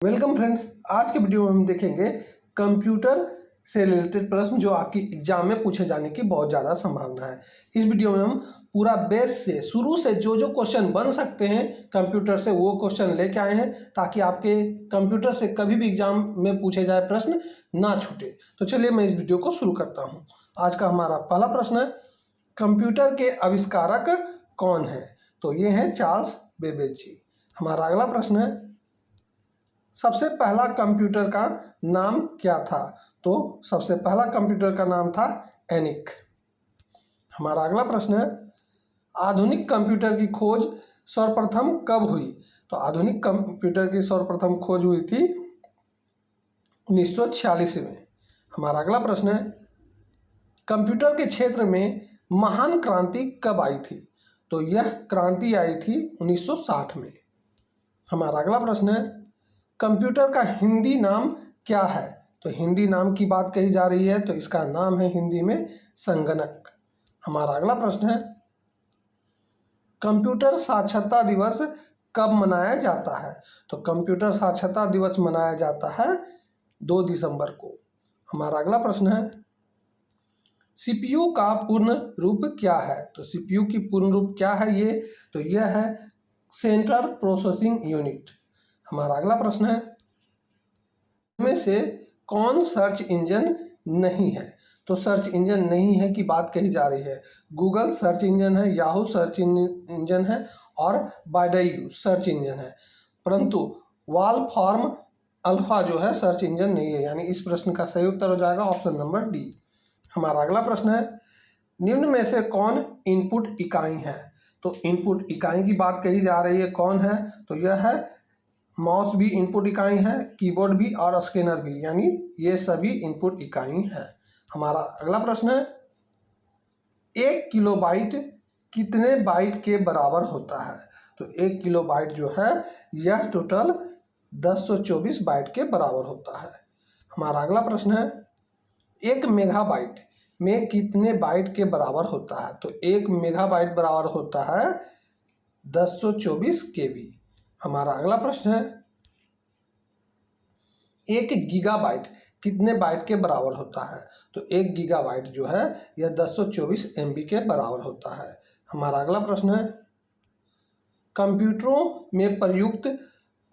Welcome friends. आज के video में हम देखेंगे कंप्यूटर से रिलेटेड प्रश्न जो आपकी एग्जाम में पूछे जाने की बहुत ज़्यादा संभावना है। इस वीडियो में हम पूरा बेस से शुरू से जो जो क्वेश्चन बन सकते हैं कंप्यूटर से वो क्वेश्चन लेके आए हैं ताकि आपके कंप्यूटर से कभी भी एग्जाम में पूछे जाए प्रश्न ना छूटे। तो चलिए मैं इस वीडियो को शुरू करता हूँ। आज का हमारा पहला प्रश्न है, कंप्यूटर के आविष्कारक कौन है? तो ये हैं चार्ल्स बेबेज जी। हमारा अगला प्रश्न है, सबसे पहला कंप्यूटर का नाम क्या था? तो सबसे पहला कंप्यूटर का नाम था एनिक। हमारा अगला प्रश्न है, आधुनिक कंप्यूटर की खोज सर्वप्रथम कब हुई? तो आधुनिक कंप्यूटर की सर्वप्रथम खोज हुई थी 1946 में। हमारा अगला प्रश्न है, कंप्यूटर के क्षेत्र में महान क्रांति कब आई थी? तो यह क्रांति आई थी 1960 में। हमारा अगला प्रश्न है, कंप्यूटर का हिंदी नाम क्या है? तो हिंदी नाम की बात कही जा रही है तो इसका नाम है हिंदी में संगणक। हमारा अगला प्रश्न है, कंप्यूटर साक्षरता दिवस कब मनाया जाता है? तो कंप्यूटर साक्षरता दिवस मनाया जाता है 2 दिसंबर को। हमारा अगला प्रश्न है, सीपीयू का पूर्ण रूप क्या है? तो सीपीयू की पूर्ण रूप क्या है ये? तो यह है सेंट्रल प्रोसेसिंग यूनिट। हमारा अगला प्रश्न है, में से कौन सर्च इंजन नहीं है? तो सर्च इंजन नहीं है की बात कही जा रही है। गूगल सर्च इंजन है, याहू सर्च इंजन है और बाइडू सर्च इंजन है, परंतु वॉलफॉर्म अल्फा जो है सर्च इंजन नहीं है। यानी इस प्रश्न का सही उत्तर हो जाएगा ऑप्शन नंबर डी। हमारा अगला प्रश्न है, निम्न में से कौन इनपुट इकाई है? तो इनपुट इकाई की बात कही जा रही है, कौन है? तो यह है माउस भी इनपुट इकाई है, कीबोर्ड भी और स्कैनर भी, यानी ये सभी इनपुट इकाई है। हमारा अगला प्रश्न है, 1 किलोबाइट कितने बाइट के बराबर होता है? तो 1 किलोबाइट जो है यह टोटल 1024 बाइट के बराबर होता है। हमारा अगला प्रश्न है, 1 मेगाबाइट में कितने बाइट के बराबर होता है? तो 1 मेगाबाइट बराबर होता है 1024 केबी। हमारा अगला प्रश्न है, 1 गीगाबाइट कितने बाइट के बराबर होता है? तो 1 गीगाबाइट जो है यह 1024 MB के बराबर होता है। हमारा अगला प्रश्न है, कंप्यूटरों में प्रयुक्त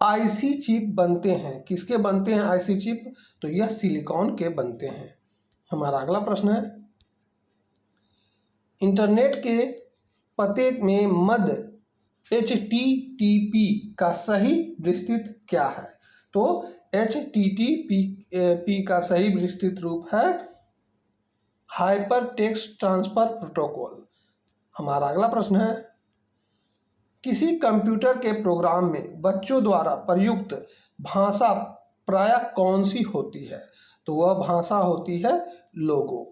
आईसी चिप बनते हैं, किसके बनते हैं आईसी चिप? तो यह सिलिकॉन के बनते हैं। हमारा अगला प्रश्न है, इंटरनेट के पते में मध्य HTTP का सही विस्तृत क्या है? तो HTTP का सही विस्तृत रूप है हाइपर टेक्स्ट ट्रांसफर प्रोटोकॉल। हमारा अगला प्रश्न है, किसी कंप्यूटर के प्रोग्राम में बच्चों द्वारा प्रयुक्त भाषा प्रायः कौन सी होती है? तो वह भाषा होती है लोगो।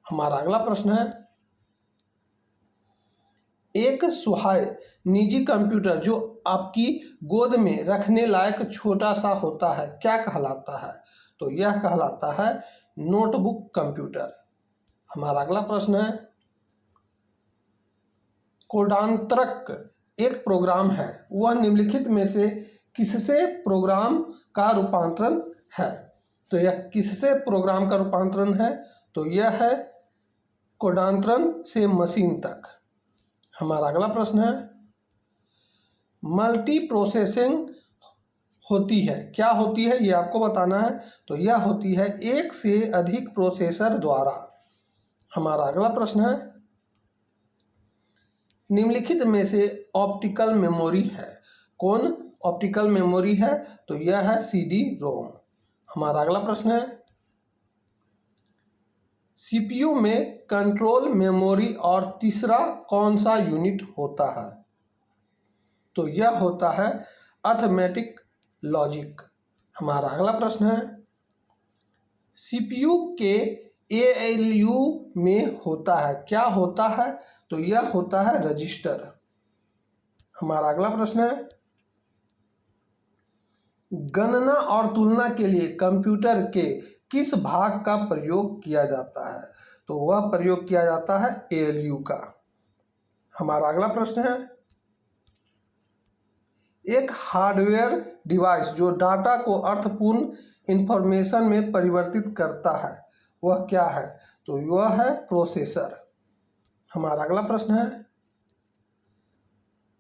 हमारा अगला प्रश्न है, एक सुहाय निजी कंप्यूटर जो आपकी गोद में रखने लायक छोटा सा होता है क्या कहलाता है? तो यह कहलाता है नोटबुक कंप्यूटर। हमारा अगला प्रश्न है, कोडांतरक एक प्रोग्राम है, वह निम्नलिखित में से किससे प्रोग्राम का रूपांतरण है? तो यह किससे प्रोग्राम का रूपांतरण है? तो यह है कोडांतरण से मशीन तक। हमारा अगला प्रश्न है, मल्टी प्रोसेसिंग होती है, क्या होती है ये आपको बताना है। तो यह होती है एक से अधिक प्रोसेसर द्वारा। हमारा अगला प्रश्न है, निम्नलिखित में से ऑप्टिकल मेमोरी है, कौन ऑप्टिकल मेमोरी है? तो यह है CD रोम। हमारा अगला प्रश्न है, सीपीयू में कंट्रोल मेमोरी और तीसरा कौन सा यूनिट होता है? तो यह होता है अर्थमेटिक लॉजिक। हमारा अगला प्रश्न है, सीपीयू के ALU में होता है, क्या होता है? तो यह होता है रजिस्टर। हमारा अगला प्रश्न है, गणना और तुलना के लिए कंप्यूटर के किस भाग का प्रयोग किया जाता है? तो वह प्रयोग किया जाता है ALU का। हमारा अगला प्रश्न है, एक हार्डवेयर डिवाइस जो डाटा को अर्थपूर्ण इंफॉर्मेशन में परिवर्तित करता है वह क्या है? तो वह है प्रोसेसर। हमारा अगला प्रश्न है,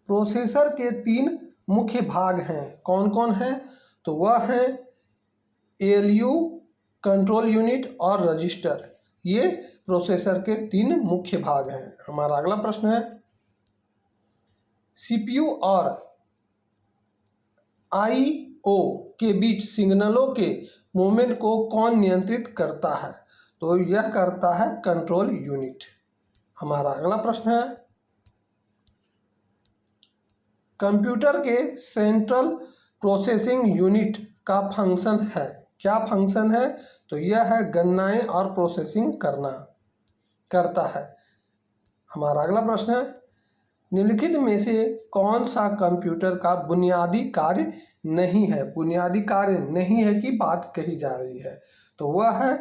प्रोसेसर के 3 मुख्य भाग हैं, कौन कौन है? तो वह है एएलयू, कंट्रोल यूनिट और रजिस्टर। ये प्रोसेसर के 3 मुख्य भाग हैं। हमारा अगला प्रश्न है, सीपीयू और आईओ के बीच सिग्नलों के मूवमेंट को कौन नियंत्रित करता है? तो यह करता है कंट्रोल यूनिट। हमारा अगला प्रश्न है, कंप्यूटर के सेंट्रल प्रोसेसिंग यूनिट का फंक्शन है, क्या फंक्शन है? तो यह है गणनाएं और प्रोसेसिंग करता है। हमारा अगला प्रश्न है, निम्नलिखित में से कौन सा कंप्यूटर का बुनियादी कार्य नहीं है? बुनियादी कार्य नहीं है की बात कही जा रही है, तो वह है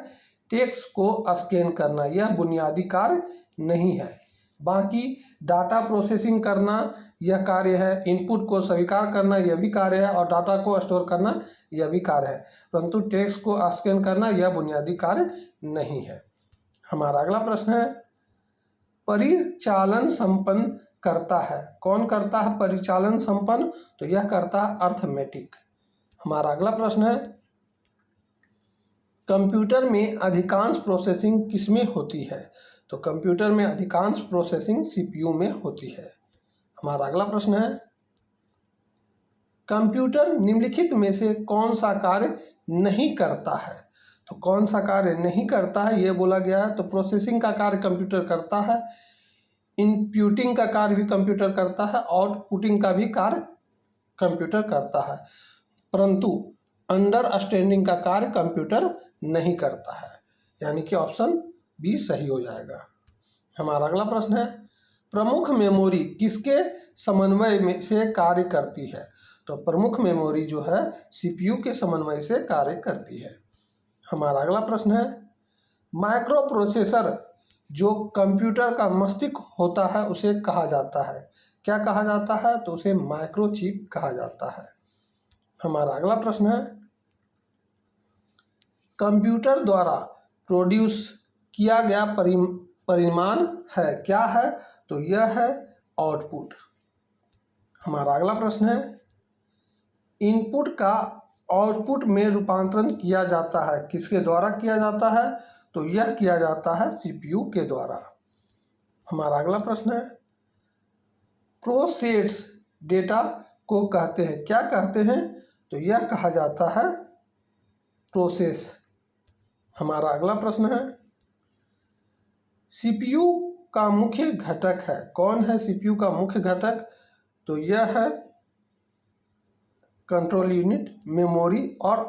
टेक्स्ट को स्कैन करना, यह बुनियादी कार्य नहीं है। बाकी डाटा प्रोसेसिंग करना यह कार्य है, इनपुट को स्वीकार करना यह भी कार्य है, और डाटा को स्टोर करना यह भी कार्य है, परंतु टेक्स्ट को स्कैन करना यह बुनियादी कार्य नहीं है। हमारा अगला प्रश्न है, परिचालन संपन्न करता है, कौन करता है परिचालन संपन्न? तो यह करता है अर्थमेटिक। हमारा अगला प्रश्न है, कंप्यूटर में अधिकांश प्रोसेसिंग किसमें होती है? तो कंप्यूटर में अधिकांश प्रोसेसिंग सीपीयू में होती है। हमारा अगला प्रश्न है, कंप्यूटर निम्नलिखित में से कौन सा कार्य नहीं करता है? तो कौन सा कार्य नहीं करता है ये बोला गया है, तो प्रोसेसिंग का कार्य कंप्यूटर करता है, इनपुटिंग का कार्य भी कंप्यूटर करता है, आउटपुटिंग का भी कार्य कंप्यूटर करता है, परंतु अंडरस्टैंडिंग का कार्य कंप्यूटर नहीं करता है, यानी कि ऑप्शन बी सही हो जाएगा। हमारा अगला प्रश्न है, प्रमुख मेमोरी किसके समन्वय में से कार्य करती है? तो प्रमुख मेमोरी जो है सीपीयू के समन्वय से कार्य करती है। हमारा अगला प्रश्न है, माइक्रो प्रोसेसर जो कंप्यूटर का मस्तिष्क होता है उसे कहा जाता है, क्या कहा जाता है? तो उसे माइक्रोचिप कहा जाता है। हमारा अगला प्रश्न है, कंप्यूटर द्वारा प्रोड्यूस किया गया परिमाण है, क्या है? तो यह है आउटपुट। हमारा अगला प्रश्न है, इनपुट का आउटपुट में रूपांतरण किया जाता है, किसके द्वारा किया जाता है? तो यह किया जाता है सीपीयू के द्वारा। हमारा अगला प्रश्न है, प्रोसेस डेटा को कहते हैं, क्या कहते हैं? तो यह कहा जाता है प्रोसेस। हमारा अगला प्रश्न है, सीपीयू का मुख्य घटक है, कौन है सीपीयू का मुख्य घटक? तो यह है कंट्रोल यूनिट, मेमोरी और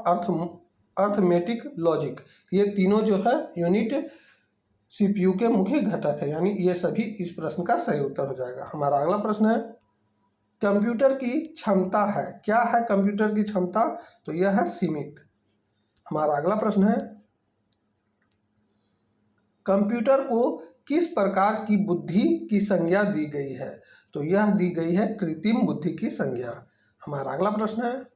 अर्थमेटिक लॉजिक, ये तीनों जो है यूनिट सीपीयू के मुख्य घटक है, यानी ये सभी इस प्रश्न का सही उत्तर हो जाएगा। हमारा अगला प्रश्न है, कंप्यूटर की क्षमता है, क्या है कंप्यूटर की क्षमता? तो यह है सीमित। हमारा अगला प्रश्न है, कंप्यूटर को किस प्रकार की बुद्धि की संज्ञा दी गई है? तो यह दी गई है कृत्रिम बुद्धि की संज्ञा। हमारा अगला प्रश्न है,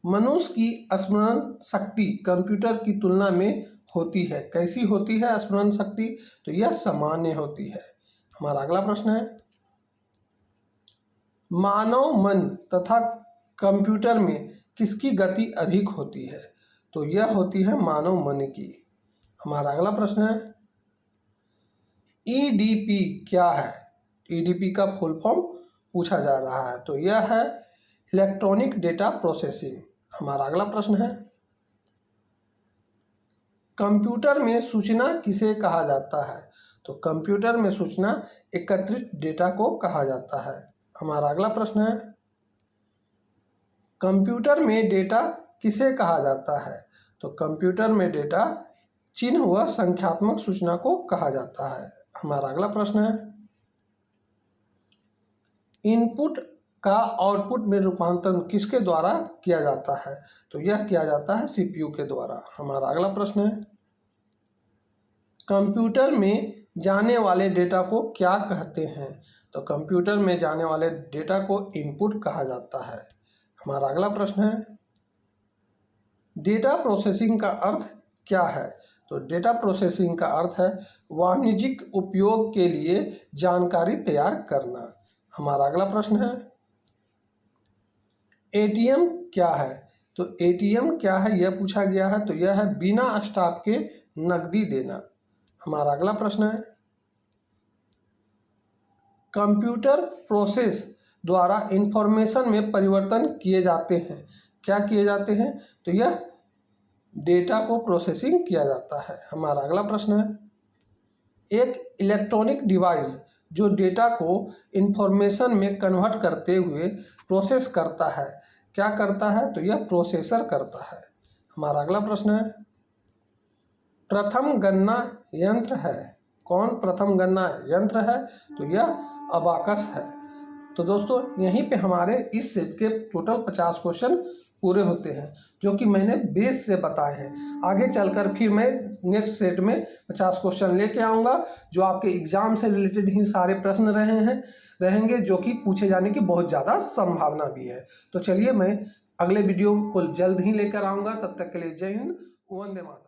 मनुष्य की स्मरण शक्ति कंप्यूटर की तुलना में होती है, कैसी होती है स्मरण शक्ति? तो यह सामान्य होती है। हमारा अगला प्रश्न है, मानव मन तथा कंप्यूटर में किसकी गति अधिक होती है? तो यह होती है मानव मन की। हमारा अगला प्रश्न है, ईडीपी क्या है? ईडीपी का फुल फॉर्म पूछा जा रहा है, तो यह है इलेक्ट्रॉनिक डेटा प्रोसेसिंग। हमारा अगला प्रश्न है, कंप्यूटर में सूचना किसे कहा जाता है? तो कंप्यूटर में सूचना एकत्रित डेटा को कहा जाता है। हमारा अगला प्रश्न है, कंप्यूटर में डेटा किसे कहा जाता है? तो कंप्यूटर में डेटा चिन्ह व संख्यात्मक सूचना को कहा जाता है। हमारा अगला प्रश्न है, इनपुट का आउटपुट में रूपांतरण किसके द्वारा किया जाता है? तो यह किया जाता है सीपीयू के द्वारा। हमारा अगला प्रश्न है, कंप्यूटर में जाने वाले डेटा को क्या कहते हैं? तो कंप्यूटर में जाने वाले डेटा को इनपुट कहा जाता है। हमारा अगला प्रश्न है, डेटा प्रोसेसिंग का अर्थ क्या है? तो डेटा प्रोसेसिंग का अर्थ है वाणिज्यिक उपयोग के लिए जानकारी तैयार करना। हमारा अगला प्रश्न है, एटीएम क्या है? तो एटीएम क्या है यह पूछा गया है, तो यह है बिना स्टाफ के नकदी देना। हमारा अगला प्रश्न है, कंप्यूटर प्रोसेस द्वारा इंफॉर्मेशन में परिवर्तन किए जाते हैं। क्या किए जाते हैं? तो यह डेटा को प्रोसेसिंग किया जाता है। हमारा अगला प्रश्न है, एक इलेक्ट्रॉनिक डिवाइस जो डेटा को इंफॉर्मेशन में कन्वर्ट करते हुए प्रोसेस करता है, क्या करता है? तो यह प्रोसेसर करता है। हमारा अगला प्रश्न है, प्रथम गणना यंत्र है। कौन प्रथम गणना यंत्र है? तो यह अबाकस है। तो दोस्तों यहीं पे हमारे इस सेट के टोटल 50 क्वेश्चन पूरे होते हैं, जो कि मैंने बेस से बताए हैं। आगे चलकर फिर मैं नेक्स्ट सेट में 50 क्वेश्चन लेके आऊँगा, जो आपके एग्जाम से रिलेटेड ही सारे प्रश्न रहेंगे, जो कि पूछे जाने की बहुत ज़्यादा संभावना भी है। तो चलिए मैं अगले वीडियो को जल्द ही लेकर आऊँगा। तब तक के लिए जय हिंद, वंदे मातरम।